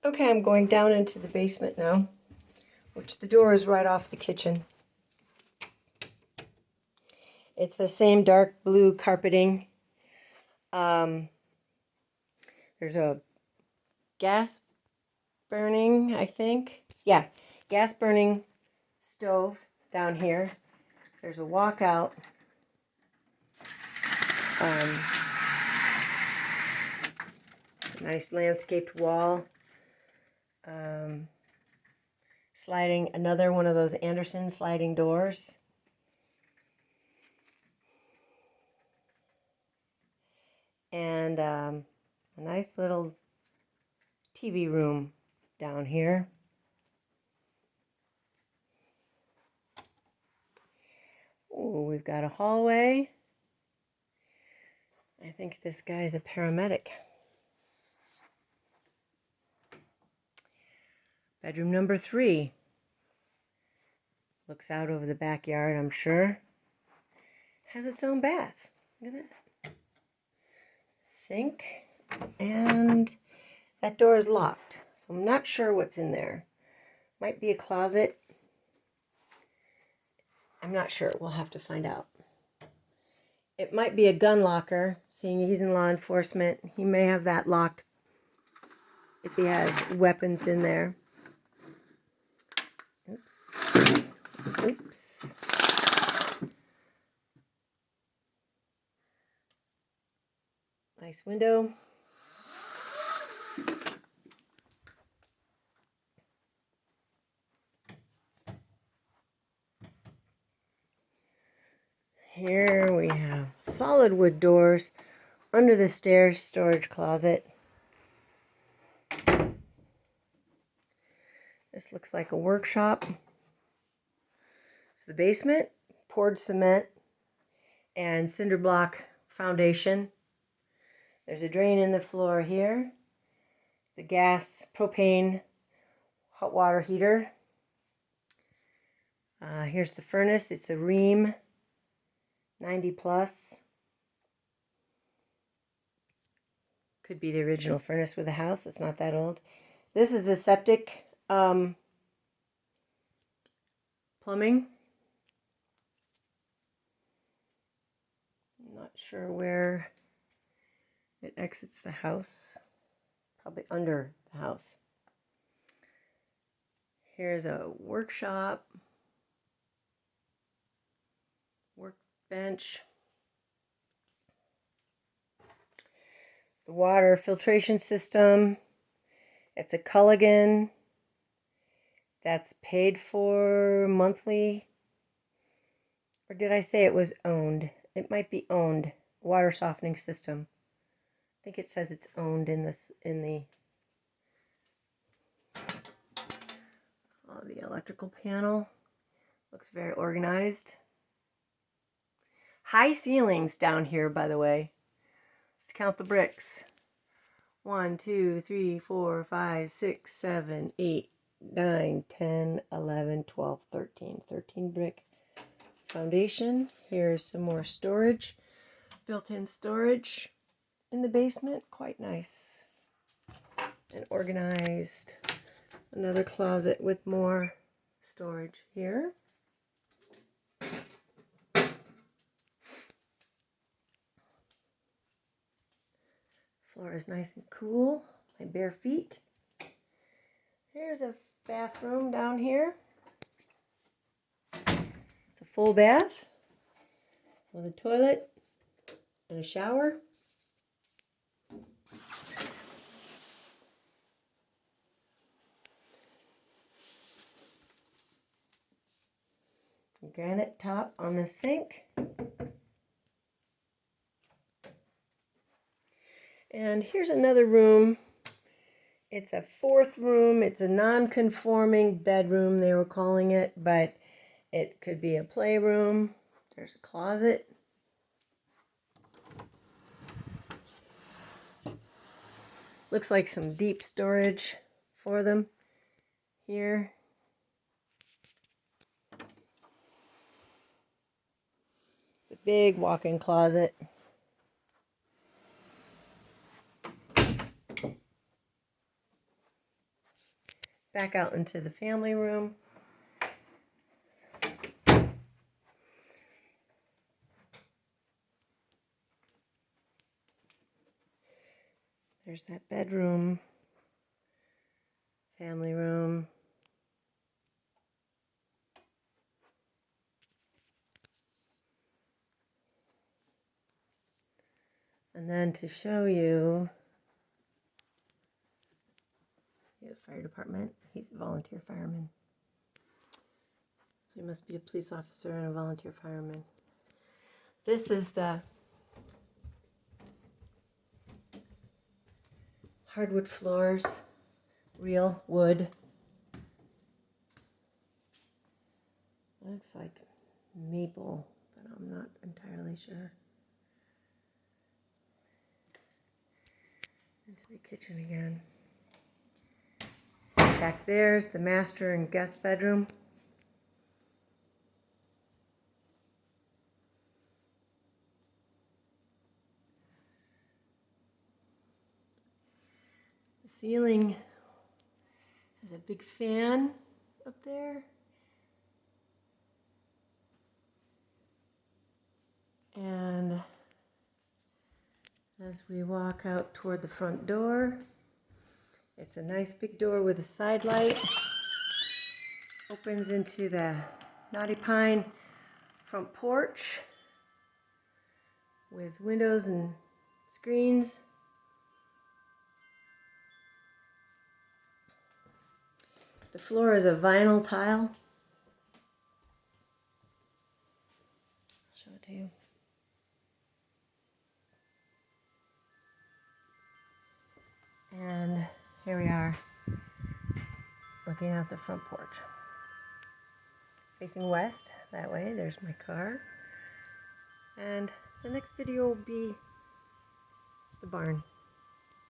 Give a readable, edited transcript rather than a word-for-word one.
Okay, I'm going down into the basement now, which the door is right off the kitchen. It's the same dark blue carpeting. There's a gas burning, I think. Yeah, gas burning stove down here. There's a walkout. Nice landscaped wall. Sliding, another one of those Anderson sliding doors. And a nice little TV room down here. Ooh, we've got a hallway. I think this guy's a paramedic. Bedroom number 3. Looks out over the backyard, I'm sure. Has its own bath. Look at that. Sink. And that door is locked, so I'm not sure what's in there. Might be a closet. I'm not sure. We'll have to find out. It might be a gun locker, seeing he's in law enforcement. He may have that locked if he has weapons in there. Oops. Oops. Nice window. Here we have solid wood doors, under the stairs storage closet. This looks like a workshop. It's the basement, poured cement and cinder block foundation. There's a drain in the floor here. It's a gas, propane, hot water heater. Here's the furnace. It's a Rheem 90 plus. Could be the original furnace with the house. It's not that old. This is the septic plumbing. I'm not sure where it exits the house. Probably under the house. Here's a workshop. Workbench. The water filtration system. It's a Culligan. That's paid for monthly. Or did I say it was owned? It might be owned. Water softening system. I think it says it's owned in this the electrical panel. Looks very organized. High ceilings down here, by the way. Let's count the bricks. 1, 2, 3, 4, 5, 6, 7, 8, 9, 10, 11, 12, 13. 13 brick foundation. Here's some more storage. Built-in storage in the basement. Quite nice and organized. Another closet with more storage here. Floor is nice and cool. My bare feet. Here's a bathroom down here. It's a full bath with a toilet and a shower. Granite top on the sink. And here's another room. It's a 4th room. It's a non-conforming bedroom, they were calling it, but it could be a playroom. There's a closet. Looks like some deep storage for them here. The big walk-in closet. back out into the family room. There's that bedroom, family room. And then to show you the fire department, he's a volunteer fireman. So he must be a police officer and a volunteer fireman. This is the hardwood floors, real wood. Looks like maple, but I'm not entirely sure. Into the kitchen again. Back there's the master and guest bedroom. The ceiling has a big fan up there. And as we walk out toward the front door, it's a nice big door with a side light. Opens into the Knotty Pine front porch with windows and screens. The floor is a vinyl tile. I'll show it to you. And here we are, looking out the front porch. Facing west, that way, there's my car. And the next video will be the barn.